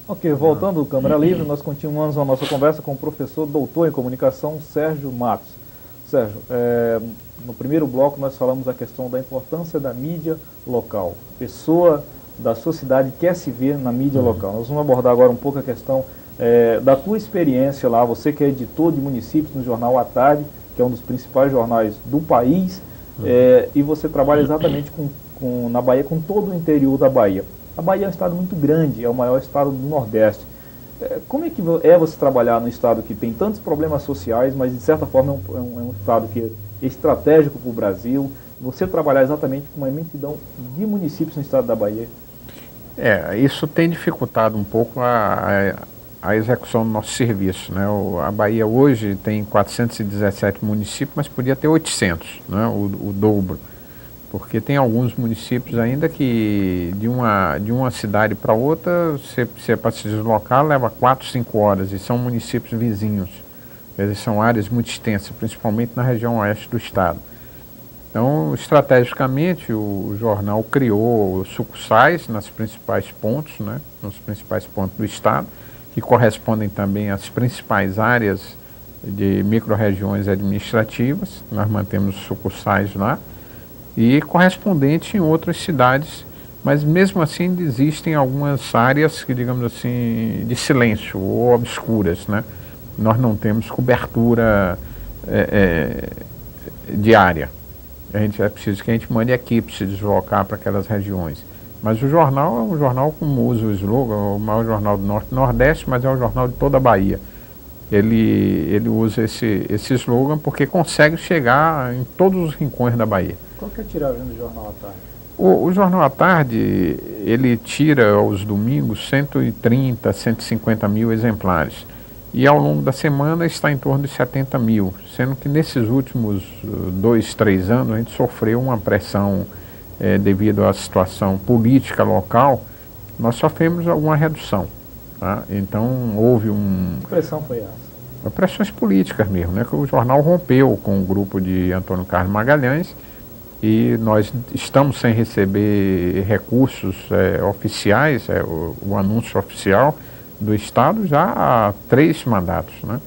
Ok, voltando ao Câmara Livre, nós continuamos a nossa conversa com o professor doutor em comunicação Sérgio Matos. Sérgio, no primeiro bloco nós falamos a questão da importância da mídia local. Pessoa da sua cidade quer se ver na mídia local. Nós vamos abordar agora um pouco a questão da tua experiência lá, você que é editor de municípios no jornal à Tarde, que é um dos principais jornais do país, e você trabalha exatamente na Bahia, com todo o interior da Bahia. A Bahia é um estado muito grande, é o maior estado do Nordeste. Como é que é você trabalhar num estado que tem tantos problemas sociais, mas de certa forma é um estado que é estratégico para o Brasil? Você trabalhar exatamente com uma imensidão de municípios no estado da Bahia? Isso tem dificultado um pouco a execução do nosso serviço, né? A Bahia hoje tem 417 municípios, mas podia ter 800, né? O dobro. Porque tem alguns municípios ainda que de uma cidade para outra, você para se deslocar leva 4, 5 horas, e são municípios vizinhos. Eles são áreas muito extensas, principalmente na região oeste do estado. Então, estrategicamente, o jornal criou sucursais nas principais pontos, né, nos principais pontos do estado, que correspondem também às principais áreas de micro-regiões administrativas. Nós mantemos sucursais lá, e correspondente em outras cidades, mas mesmo assim existem algumas áreas que, digamos assim, de silêncio ou obscuras, né? Nós não temos cobertura diária. É preciso que a gente mande equipes se deslocar para aquelas regiões. Mas o jornal é um jornal, como usa o slogan, o maior jornal do Norte e Nordeste, mas é um jornal de toda a Bahia. Ele usa esse slogan porque consegue chegar em todos os rincões da Bahia. Qual que é a tiragem do Jornal à Tarde? O Jornal à Tarde, ele tira aos domingos 130, 150 mil exemplares. E ao longo da semana está em torno de 70 mil, sendo que nesses últimos 2, 3 anos a gente sofreu uma pressão devido à situação política local. Nós sofremos alguma redução, tá? Então houve Que pressão foi essa? pressões políticas mesmo, né? Que o jornal rompeu com o grupo de Antônio Carlos Magalhães, e nós estamos sem receber recursos oficiais, o anúncio oficial do Estado já há 3 mandatos, né?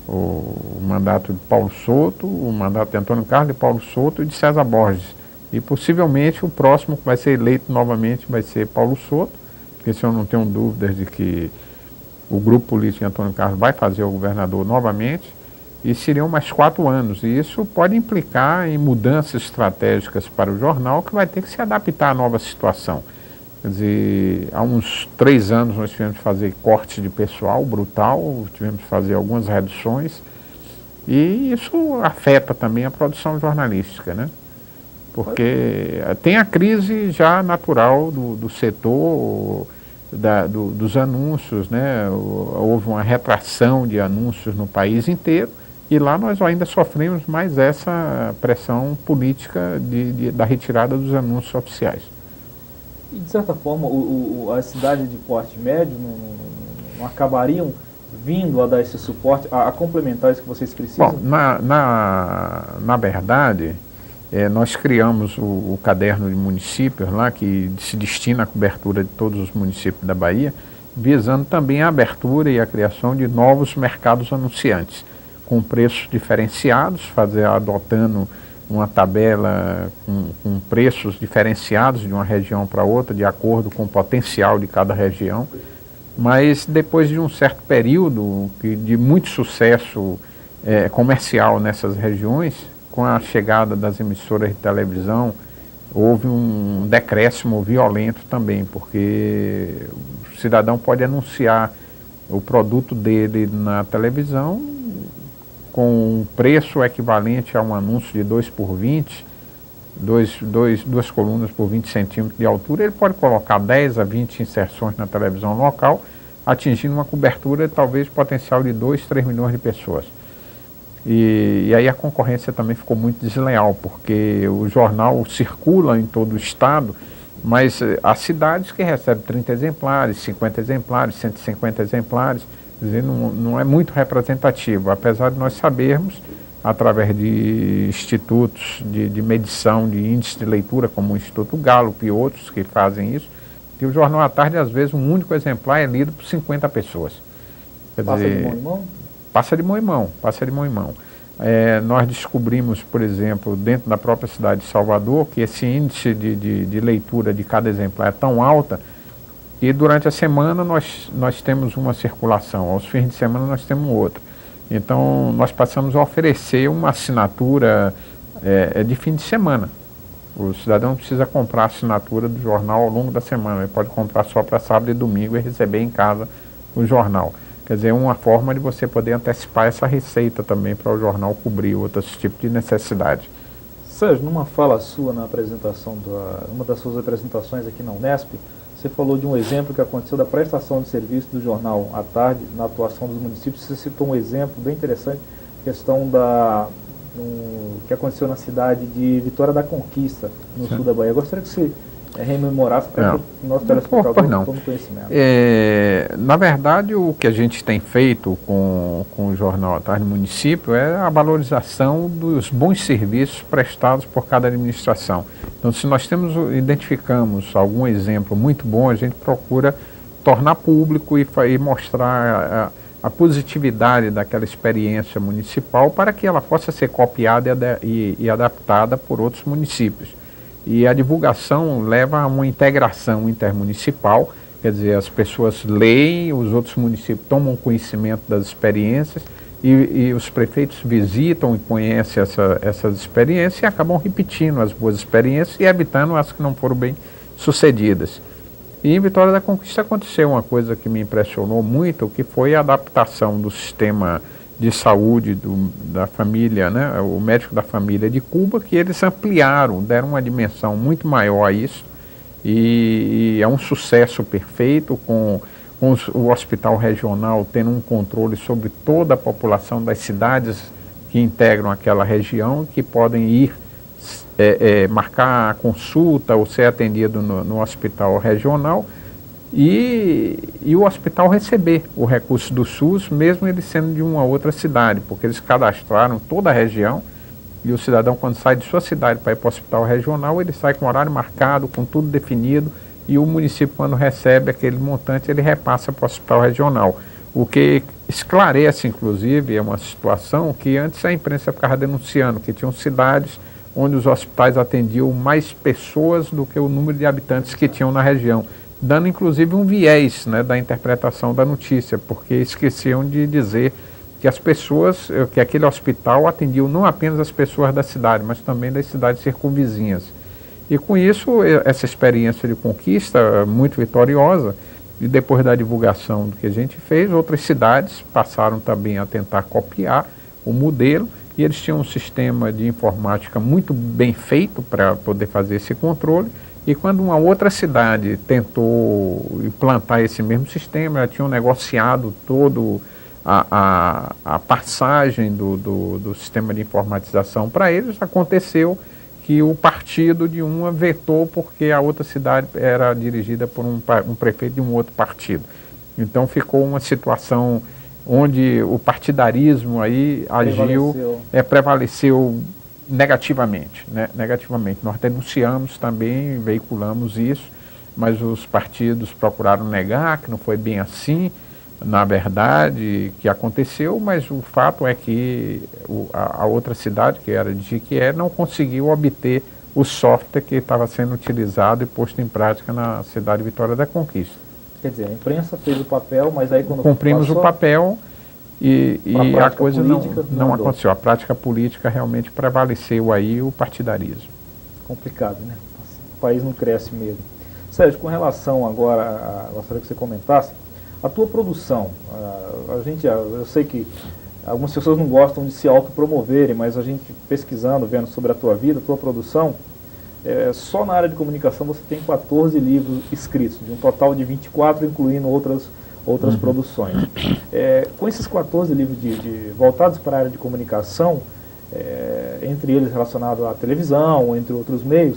O mandato de Paulo Souto, o mandato de Antônio Carlos, de Paulo Souto e de César Borges. E possivelmente o próximo que vai ser eleito novamente vai ser Paulo Souto, porque se eu não tenho dúvidas de que o grupo político de Antônio Carlos vai fazer o governador novamente, e seriam mais 4 anos. E isso pode implicar em mudanças estratégicas para o jornal, que vai ter que se adaptar à nova situação. Quer dizer, há uns 3 anos nós tivemos que fazer corte de pessoal brutal, tivemos que fazer algumas reduções, e isso afeta também a produção jornalística, né? Porque tem a crise já natural do setor, dos anúncios, né? Houve uma retração de anúncios no país inteiro, e lá nós ainda sofremos mais essa pressão política da retirada dos anúncios oficiais. E, de certa forma, as cidades de porte médio não acabariam vindo a dar esse suporte, a complementar isso que vocês precisam? Bom, na verdade, nós criamos o caderno de municípios lá, que se destina à cobertura de todos os municípios da Bahia, visando também a abertura e a criação de novos mercados anunciantes, com preços diferenciados, adotando uma tabela com preços diferenciados de uma região para outra, de acordo com o potencial de cada região. Mas depois de um certo período de muito sucesso comercial nessas regiões, com a chegada das emissoras de televisão, houve um decréscimo violento também, porque o cidadão pode anunciar o produto dele na televisão com um preço equivalente a um anúncio de 2 por 20, 2 colunas por 20 centímetros de altura. Ele pode colocar 10 a 20 inserções na televisão local, atingindo uma cobertura talvez potencial de 2, 3 milhões de pessoas. E aí a concorrência também ficou muito desleal, porque o jornal circula em todo o estado, mas há cidades que recebem 30 exemplares, 50 exemplares, 150 exemplares, quer dizer, não é muito representativo, apesar de nós sabermos, através de institutos de medição de índice de leitura, como o Instituto Gallup e outros que fazem isso, E o Jornal à Tarde, às vezes, um único exemplar é lido por 50 pessoas. Quer Passa dizer, de mão em mão? Passa de mão em mão, passa de mão em mão. Nós descobrimos, por exemplo, dentro da própria cidade de Salvador, que esse índice de leitura de cada exemplar é tão alta, e durante a semana nós temos uma circulação, aos fins de semana nós temos outra. Então, nós passamos a oferecer uma assinatura de fim de semana. O cidadão não precisa comprar a assinatura do jornal ao longo da semana, ele pode comprar só para sábado e domingo e receber em casa o jornal. Quer dizer, uma forma de você poder antecipar essa receita também para o jornal cobrir outros tipos de necessidade. Sérgio, numa fala sua na apresentação, uma das suas apresentações aqui na Unesp, você falou de um exemplo que aconteceu da prestação de serviço do Jornal à Tarde na atuação dos municípios. Você citou um exemplo bem interessante, questão que aconteceu na cidade de Vitória da Conquista, no sul da Bahia. Eu gostaria que você rememorasse para que o nosso telespectador tome conhecimento. Na verdade, o que a gente tem feito com o Jornal à Tarde no município é a valorização dos bons serviços prestados por cada administração. Então, se nós identificamos algum exemplo muito bom, a gente procura tornar público e mostrar a positividade daquela experiência municipal para que ela possa ser copiada e adaptada por outros municípios. E a divulgação leva a uma integração intermunicipal, quer dizer, as pessoas leem, os outros municípios tomam conhecimento das experiências e os prefeitos visitam e conhecem essas experiências e acabam repetindo as boas experiências e evitando as que não foram bem sucedidas. E em Vitória da Conquista aconteceu uma coisa que me impressionou muito, que foi a adaptação do sistema de saúde da família, né, o médico da família de Cuba, que eles ampliaram, deram uma dimensão muito maior a isso, e é um sucesso perfeito, com o hospital regional tendo um controle sobre toda a população das cidades que integram aquela região, que podem ir marcar a consulta ou ser atendido no hospital regional, e o hospital receber o recurso do SUS, mesmo ele sendo de uma outra cidade, porque eles cadastraram toda a região, e o cidadão, quando sai de sua cidade para ir para o hospital regional, ele sai com horário marcado, com tudo definido, e o município, quando recebe aquele montante, ele repassa para o hospital regional. O que esclarece, inclusive, é uma situação que antes a imprensa ficava denunciando, que tinham cidades onde os hospitais atendiam mais pessoas do que o número de habitantes que tinham na região, dando inclusive um viés, né, da interpretação da notícia, porque esqueciam de dizer que que aquele hospital atendia não apenas as pessoas da cidade, mas também das cidades circunvizinhas. E com isso, essa experiência de conquista muito vitoriosa, e depois da divulgação do que a gente fez, outras cidades passaram também a tentar copiar o modelo, e eles tinham um sistema de informática muito bem feito para poder fazer esse controle. E quando uma outra cidade tentou implantar esse mesmo sistema, ela tinha negociado todo a passagem do sistema de informatização para eles, aconteceu que o partido de uma vetou porque a outra cidade era dirigida por um prefeito de um outro partido. Então ficou uma situação onde o partidarismo aí prevaleceu negativamente, né? Negativamente. Nós denunciamos também, veiculamos isso, mas os partidos procuraram negar que não foi bem assim, na verdade, que aconteceu, mas o fato é que a outra cidade, que era de Jequié, não conseguiu obter o software que estava sendo utilizado e posto em prática na cidade de Vitória da Conquista. Quer dizer, a imprensa fez o papel, mas aí quando cumprimos o papel e a coisa não aconteceu. A prática política realmente prevaleceu aí o partidarismo. Complicado, né? O país não cresce mesmo. Sérgio, com relação agora, gostaria que você comentasse, a tua produção, eu sei que algumas pessoas não gostam de se autopromoverem, mas a gente pesquisando, vendo sobre a tua vida, a tua produção, só na área de comunicação você tem 14 livros escritos, de um total de 24, incluindo outras produções. Com esses 14 livros voltados para a área de comunicação, entre eles relacionados à televisão, entre outros meios,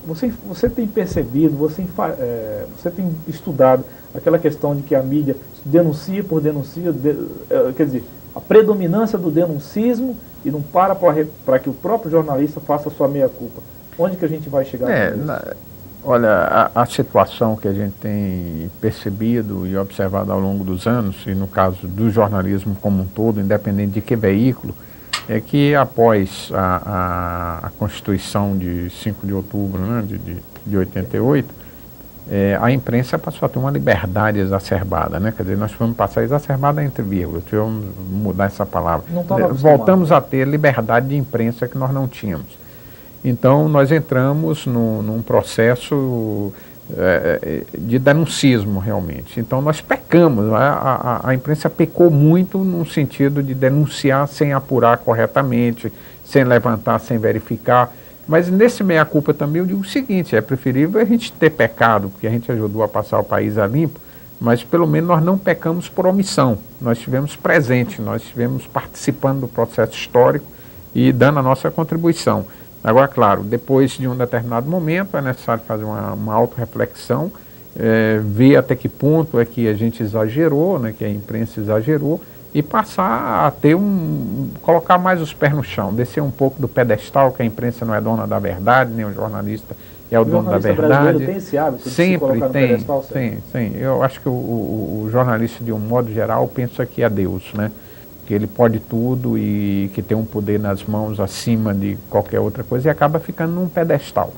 você tem percebido, você tem estudado aquela questão de que a mídia denuncia por denuncia, quer dizer, a predominância do denuncismo e não para que o próprio jornalista faça a sua meia-culpa. Onde que a gente vai chegar com isso? Olha, a situação que a gente tem percebido e observado ao longo dos anos, e no caso do jornalismo como um todo, independente de que veículo, é que após a Constituição de 5 de outubro, né, de 88, a imprensa passou a ter uma liberdade exacerbada, né? Quer dizer, nós vamos passar exacerbada entre vírgulas, vamos mudar essa palavra. Voltamos a ter liberdade de imprensa que nós não tínhamos. Então, nós entramos num processo de denuncismo, realmente. Então, nós pecamos, a imprensa pecou muito no sentido de denunciar sem apurar corretamente, sem levantar, sem verificar. Mas nesse meia-culpa também eu digo o seguinte, é preferível a gente ter pecado, porque a gente ajudou a passar o país a limpo, mas pelo menos nós não pecamos por omissão. Nós estivemos presentes, nós estivemos participando do processo histórico e dando a nossa contribuição. Agora, claro, depois de um determinado momento é necessário fazer uma autorreflexão, ver até que ponto é que a gente exagerou, né, que a imprensa exagerou, e passar a ter colocar mais os pés no chão, descer um pouco do pedestal, que a imprensa não é dona da verdade, nem o jornalista é o dono da verdade. Tem esse hábito de sempre se colocar no pedestal? Tem. Eu acho que o jornalista, de um modo geral, pensa que é Deus, né? Que ele pode tudo e que tem um poder nas mãos acima de qualquer outra coisa e acaba ficando num pedestal.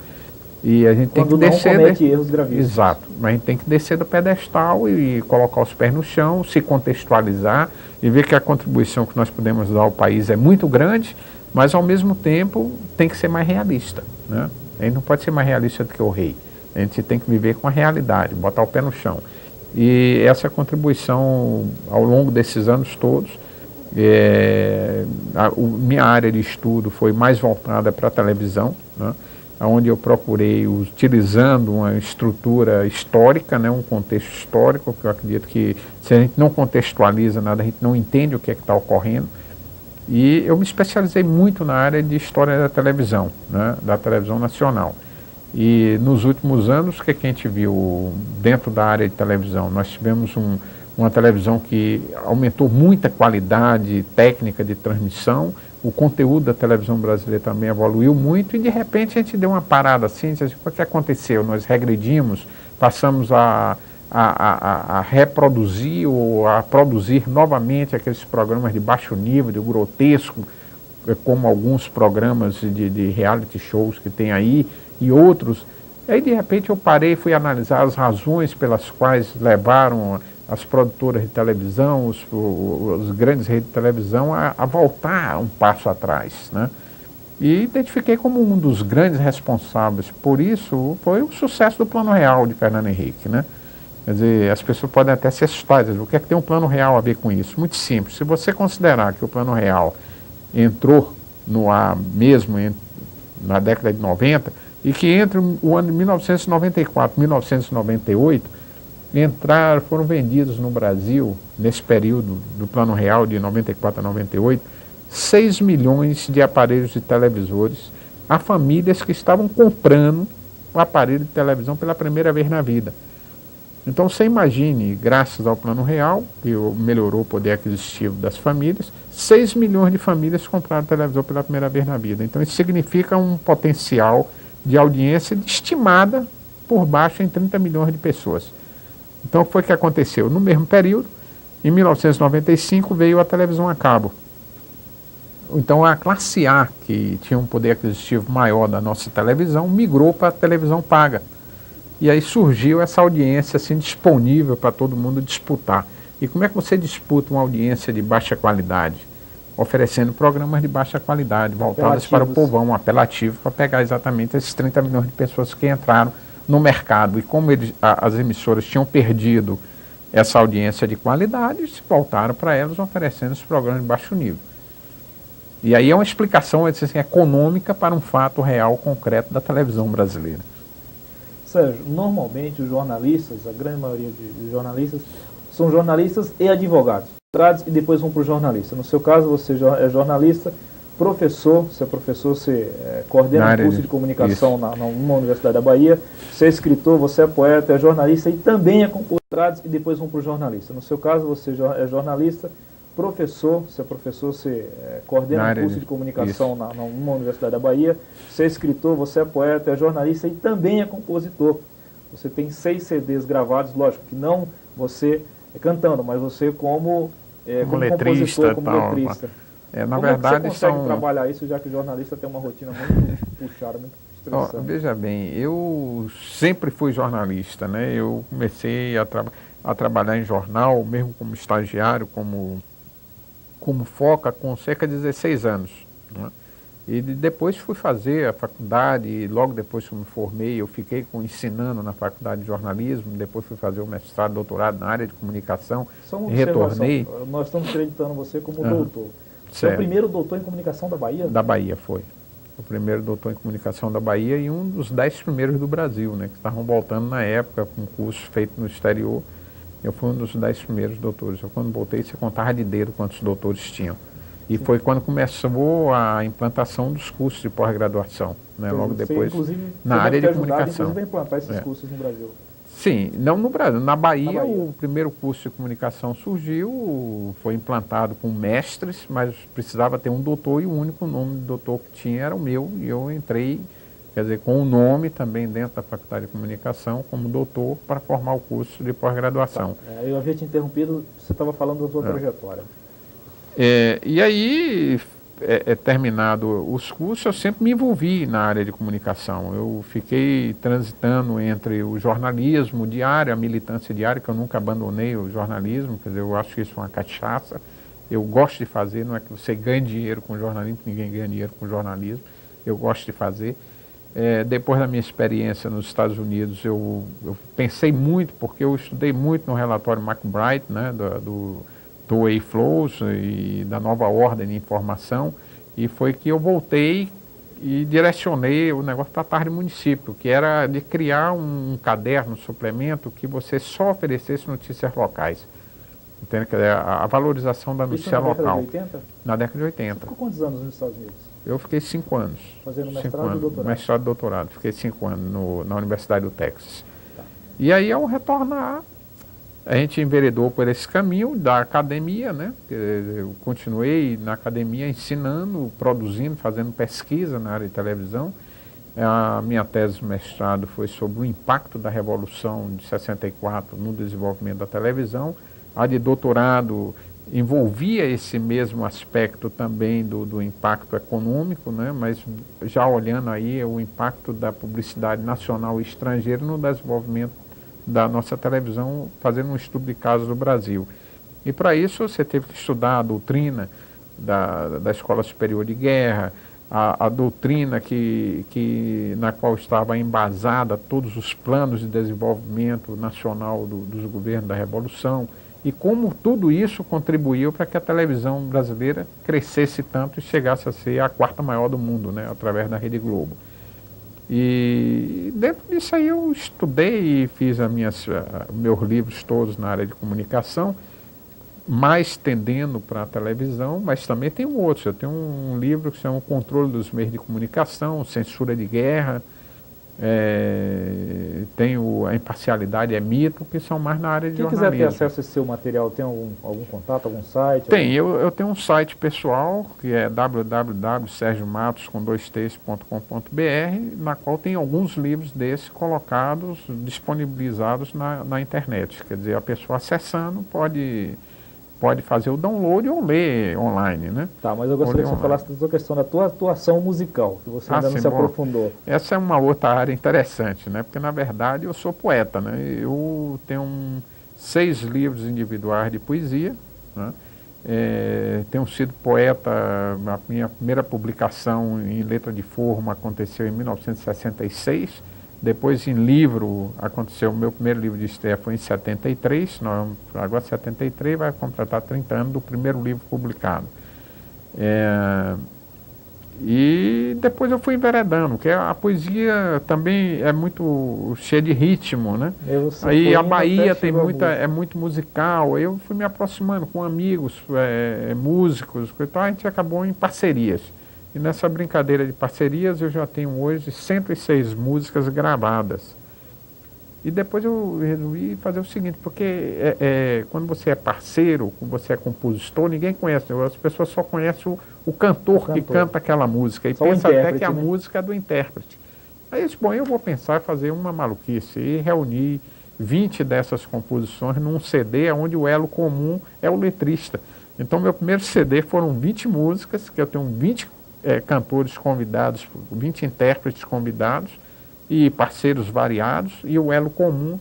E a gente tem que descer... comete erros gravíssimos. Exato. Mas a gente tem que descer do pedestal e colocar os pés no chão, se contextualizar e ver que a contribuição que nós podemos dar ao país é muito grande, mas ao mesmo tempo tem que ser mais realista, né? A gente não pode ser mais realista do que o rei. A gente tem que viver com a realidade, botar o pé no chão. E essa contribuição ao longo desses anos todos, minha área de estudo foi mais voltada para a televisão, né, onde eu procurei, utilizando uma estrutura histórica, né, um contexto histórico, que eu acredito que se a gente não contextualiza nada, a gente não entende o que é que está ocorrendo. E eu me especializei muito na área de história da televisão, né, da televisão nacional. E nos últimos anos, o que a gente viu dentro da área de televisão? Nós tivemos uma televisão que aumentou muita qualidade técnica de transmissão, o conteúdo da televisão brasileira também evoluiu muito e de repente a gente deu uma parada assim, o que aconteceu? Nós regredimos, passamos a reproduzir ou a produzir novamente aqueles programas de baixo nível, de grotesco, como alguns programas de reality shows que tem aí e outros. Aí de repente eu parei e fui analisar as razões pelas quais levaram as produtoras de televisão, os grandes redes de televisão a voltar um passo atrás, né? E identifiquei como um dos grandes responsáveis por isso foi o sucesso do Plano Real de Fernando Henrique, né? Quer dizer, as pessoas podem até se assustar, dizer, o que é que tem um Plano Real a ver com isso? Muito simples, se você considerar que o Plano Real entrou no ar mesmo na década de 90 e que entre o ano de 1994 e 1998 foram vendidos no Brasil, nesse período do Plano Real de 94 a 98, 6 milhões de aparelhos de televisores a famílias que estavam comprando o aparelho de televisão pela primeira vez na vida. Então você imagine, graças ao Plano Real, que melhorou o poder aquisitivo das famílias, 6 milhões de famílias compraram televisor pela primeira vez na vida. Então isso significa um potencial de audiência estimada por baixo em 30 milhões de pessoas. Então, foi o que aconteceu. No mesmo período, em 1995, veio a televisão a cabo. Então, a classe A, que tinha um poder aquisitivo maior da nossa televisão, migrou para a televisão paga. E aí surgiu essa audiência assim, disponível para todo mundo disputar. E como é que você disputa uma audiência de baixa qualidade? Oferecendo programas de baixa qualidade, voltados para o povão, apelativos, para pegar exatamente esses 30 milhões de pessoas que entraram no mercado. E como as emissoras tinham perdido essa audiência de qualidade, se voltaram para elas oferecendo esses programas de baixo nível. E aí é uma explicação assim, econômica para um fato real, concreto da televisão brasileira. Sérgio, normalmente os jornalistas, a grande maioria de jornalistas, são jornalistas e advogados. E depois vão para o jornalista. No seu caso, você é jornalista, professor, você é professor, você coordena um curso de comunicação numa universidade da Bahia, você é escritor, você é poeta, é jornalista e também é compositor, e depois vão para o jornalista. No seu caso, você é jornalista, professor, você coordena um curso de comunicação numa Universidade da Bahia, você é escritor, você é poeta, é jornalista e também é compositor. Você tem 6 CDs gravados, lógico que não você cantando, mas você como compositor, como letrista. Na verdade, você consegue trabalhar isso, já que o jornalista tem uma rotina muito puxada, muito estressante? Veja bem, eu sempre fui jornalista, né? Eu comecei a trabalhar em jornal, mesmo como estagiário, como foca, com cerca de 16 anos. Né? E depois fui fazer a faculdade, e logo depois que eu me formei, eu fiquei ensinando na faculdade de jornalismo, depois fui fazer o mestrado, doutorado na área de comunicação, e retornei. Nós estamos acreditando você como doutor. Você é o primeiro doutor em comunicação da Bahia? Da Bahia, foi. O primeiro doutor em comunicação da Bahia e um dos 10 primeiros do Brasil, né, que estavam voltando na época com um curso feito no exterior. Eu fui um dos 10 primeiros doutores. Eu, quando voltei, você contava de dedo quantos doutores tinham. E foi quando começou a implantação dos cursos de pós-graduação, né, logo depois, na área de comunicação. Inclusive, a implantar esses cursos no Brasil. Sim, não no Brasil. Na Bahia, o primeiro curso de comunicação surgiu, foi implantado com mestres, mas precisava ter um doutor e o único nome do doutor que tinha era o meu. E eu entrei, quer dizer, com o nome também dentro da Faculdade de Comunicação, como doutor, para formar o curso de pós-graduação. Eu havia te interrompido, você estava falando da sua trajetória. E aí, terminado os cursos, eu sempre me envolvi na área de comunicação. Eu fiquei transitando entre o jornalismo diário, a militância diária, que eu nunca abandonei o jornalismo, quer dizer, eu acho isso uma cachaça. Eu gosto de fazer, não é que você ganhe dinheiro com jornalismo, ninguém ganha dinheiro com jornalismo, eu gosto de fazer. Depois da minha experiência nos Estados Unidos, eu pensei muito, porque eu estudei muito no relatório McBride, né, do Two-Way Flows e da nova ordem de informação, e foi que eu voltei e direcionei o negócio para a Tarde Município, que era de criar um caderno, um suplemento, que você só oferecesse notícias locais. Entende? A valorização da notícia local. Isso na década de 80? Na década de 80. Você ficou quantos anos nos Estados Unidos? Eu fiquei 5 anos. Fazendo mestrado e doutorado? Mestrado e doutorado. Fiquei 5 anos na Universidade do Texas. Tá. E aí, ao retornar, a gente enveredou por esse caminho da academia, né? Eu continuei na academia ensinando, produzindo, fazendo pesquisa na área de televisão. A minha tese de mestrado foi sobre o impacto da Revolução de 64 no desenvolvimento da televisão. A de doutorado envolvia esse mesmo aspecto também do impacto econômico, né? Mas já olhando aí o impacto da publicidade nacional e estrangeira no desenvolvimento da nossa televisão, fazendo um estudo de casos do Brasil. E para isso você teve que estudar a doutrina da Escola Superior de Guerra, a doutrina na qual estava embasada todos os planos de desenvolvimento nacional dos governos da Revolução, e como tudo isso contribuiu para que a televisão brasileira crescesse tanto e chegasse a ser a 4ª maior do mundo, né, através da Rede Globo. E dentro disso aí eu estudei e fiz meus livros todos na área de comunicação, mais tendendo para a televisão, mas também tem outros. Eu tenho um livro que se chama O Controle dos Meios de Comunicação, Censura de Guerra, tenho A Imparcialidade é Mito, que são mais na área de jornalismo. Quem quiser ter acesso a esse seu material, tem algum contato, algum site? Tem, eu tenho um site pessoal, que é www.sergiomatos.com.br, na qual tem alguns livros desses colocados, disponibilizados na internet. Quer dizer, a pessoa acessando pode fazer o download ou ler online, né? Tá, mas eu gostaria que você falasse da sua questão da tua atuação musical, que você ainda não se aprofundou. Essa é uma outra área interessante, né? Porque, na verdade, eu sou poeta, né? Eu tenho 6 livros individuais de poesia, né? Tenho sido poeta, a minha primeira publicação em letra de forma aconteceu em 1966, depois em livro, aconteceu, o meu primeiro livro de estreia foi em 73, agora 73 vai completar 30 anos do primeiro livro publicado. E depois eu fui enveredando, porque a poesia também é muito cheia de ritmo, né? Aí a Bahia é muito musical, aí eu fui me aproximando com amigos, músicos, então a gente acabou em parcerias. E nessa brincadeira de parcerias eu já tenho hoje 106 músicas gravadas. E depois eu resolvi fazer o seguinte, porque quando você é parceiro, quando você é compositor, ninguém conhece, as pessoas só conhecem o cantor que canta aquela música, e só pensa até que a né? música é do intérprete. Aí eu disse, bom, eu vou pensar em fazer uma maluquice e reunir 20 dessas composições num CD onde o elo comum é o letrista. Então meu primeiro CD foram 20 músicas, que eu tenho 20 cantores convidados, 20 intérpretes convidados, e parceiros variados, e o elo comum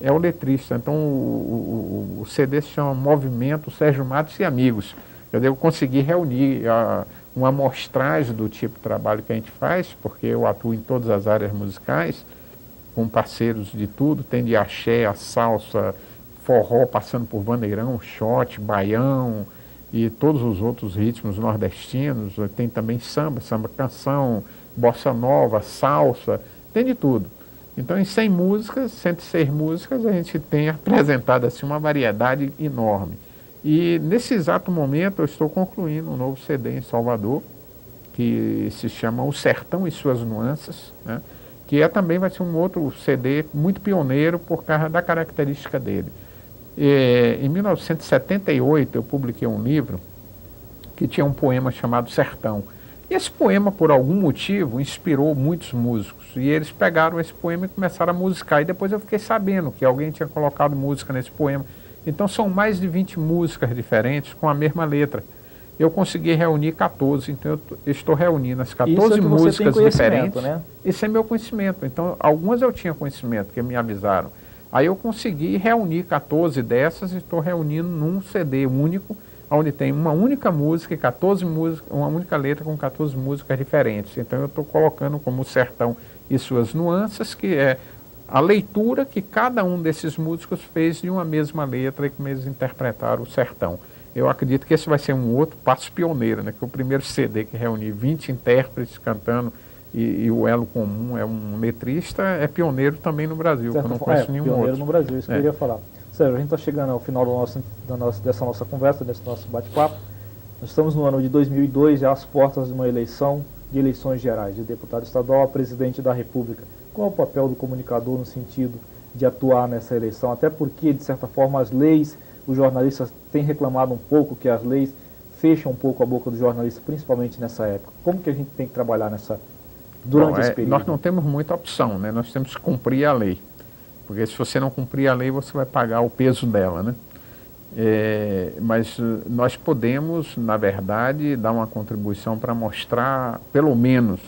é o letrista. Então o CD se chama Movimento Sérgio Matos e Amigos. Eu consegui reunir uma amostragem do tipo de trabalho que a gente faz, porque eu atuo em todas as áreas musicais, com parceiros de tudo, tem de axé, a salsa, forró, passando por bandeirão, shot, baião e todos os outros ritmos nordestinos. Tem também samba, samba canção, bossa nova, salsa, tem de tudo. Então, em 100 músicas, 106 músicas, a gente tem apresentado assim, uma variedade enorme. E nesse exato momento eu estou concluindo um novo CD em Salvador, que se chama O Sertão e Suas Nuances, né? Que também vai ser um outro CD muito pioneiro por causa da característica dele. Em 1978 eu publiquei um livro que tinha um poema chamado Sertão. E esse poema, por algum motivo, inspirou muitos músicos. E eles pegaram esse poema e começaram a musicar. E depois eu fiquei sabendo que alguém tinha colocado música nesse poema. Então são mais de 20 músicas diferentes com a mesma letra. Eu consegui reunir 14, então eu estou reunindo as 14 músicas diferentes. Né? Esse é meu conhecimento. Então algumas eu tinha conhecimento, que me avisaram. Aí eu consegui reunir 14 dessas e estou reunindo num CD único, onde tem uma única música e 14 músicas, uma única letra com 14 músicas diferentes. Então eu estou colocando como O Sertão e Suas Nuances, que é a leitura que cada um desses músicos fez de uma mesma letra e como eles interpretaram o sertão. Eu acredito que esse vai ser um outro passo pioneiro, né? Que o primeiro CD que reúne 20 intérpretes cantando e o elo comum é um letrista, é pioneiro também no Brasil, que eu não conheço nenhum outro. Pioneiro no Brasil, isso que eu queria falar. Sérgio, a gente está chegando ao final dessa nossa conversa, desse nosso bate-papo. Nós estamos no ano de 2002, já às portas de uma eleição, de eleições gerais, de deputado estadual a presidente da República. Qual é o papel do comunicador no sentido de atuar nessa eleição? Até porque, de certa forma, as leis, os jornalistas têm reclamado um pouco que as leis fecham um pouco a boca do jornalista, principalmente nessa época. Como que a gente tem que trabalhar durante esse período? Nós não temos muita opção, né? Nós temos que cumprir a lei. Porque se você não cumprir a lei, você vai pagar o peso dela, né? Mas nós podemos, na verdade, dar uma contribuição para mostrar, pelo menos,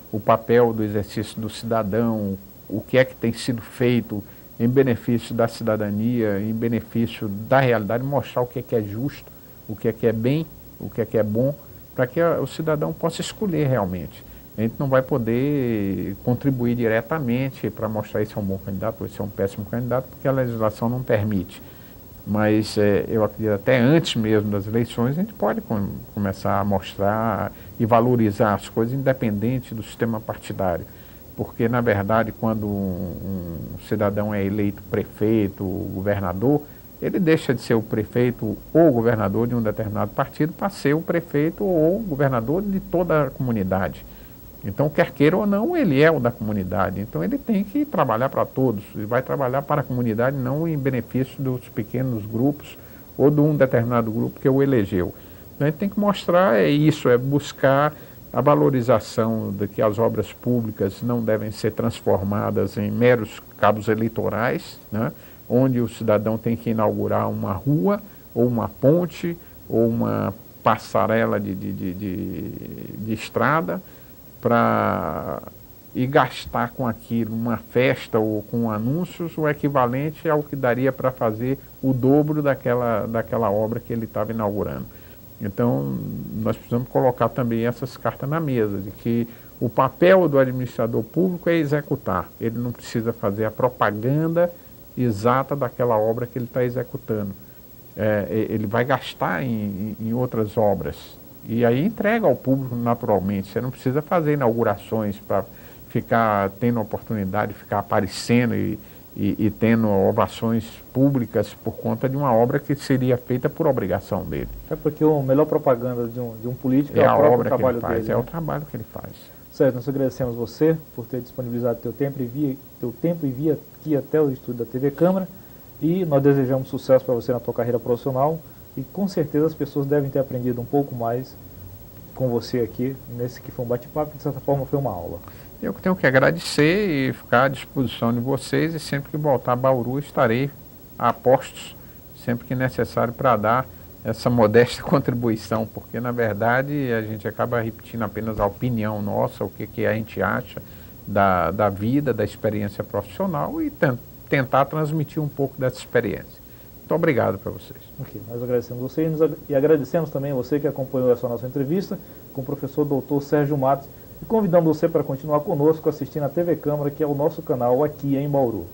o papel do exercício do cidadão, o que é que tem sido feito em benefício da cidadania, em benefício da realidade, mostrar o que é justo, o que é bem, o que é bom, para que o cidadão possa escolher realmente. A gente não vai poder contribuir diretamente para mostrar esse é um bom candidato ou esse é um péssimo candidato, porque a legislação não permite. Mas eu acredito até antes mesmo das eleições a gente pode começar a mostrar e valorizar as coisas independente do sistema partidário. Porque, na verdade, quando um cidadão é eleito prefeito, governador, ele deixa de ser o prefeito ou governador de um determinado partido para ser o prefeito ou governador de toda a comunidade. Então, quer queira ou não, ele é o da comunidade. Então, ele tem que trabalhar para todos. Ele vai trabalhar para a comunidade, não em benefício dos pequenos grupos ou de um determinado grupo que o elegeu. Então, a gente tem que mostrar isso, é buscar a valorização de que as obras públicas não devem ser transformadas em meros cabos eleitorais, né, onde o cidadão tem que inaugurar uma rua, ou uma ponte, ou uma passarela de estrada, para ir gastar com aquilo uma festa ou com anúncios o equivalente ao que daria para fazer o dobro daquela obra que ele estava inaugurando. Então, nós precisamos colocar também essas cartas na mesa, de que o papel do administrador público é executar. Ele não precisa fazer a propaganda exata daquela obra que ele está executando. Ele vai gastar em outras obras. E aí entrega ao público naturalmente. Você não precisa fazer inaugurações para ficar tendo a oportunidade de ficar aparecendo e tendo ovações públicas por conta de uma obra que seria feita por obrigação dele. É porque a melhor propaganda de um político é o a próprio obra trabalho que ele faz, dele. É né? o trabalho que ele faz. Sérgio, nós agradecemos você por ter disponibilizado teu tempo e vir aqui até o estúdio da TV Câmara, e nós desejamos sucesso para você na tua carreira profissional, e com certeza as pessoas devem ter aprendido um pouco mais com você aqui, nesse que foi um bate-papo, que de certa forma foi uma aula. Eu tenho que agradecer e ficar à disposição de vocês, e sempre que voltar a Bauru estarei a postos, sempre que necessário, para dar essa modesta contribuição, porque na verdade a gente acaba repetindo apenas a opinião nossa, o que a gente acha da vida, da experiência profissional, e tentar transmitir um pouco dessa experiência. Muito obrigado para vocês. Ok, nós agradecemos você e agradecemos também a você que acompanhou essa nossa entrevista com o professor doutor Sérgio Matos, e convidamos você para continuar conosco assistindo a TV Câmara, que é o nosso canal aqui em Bauru.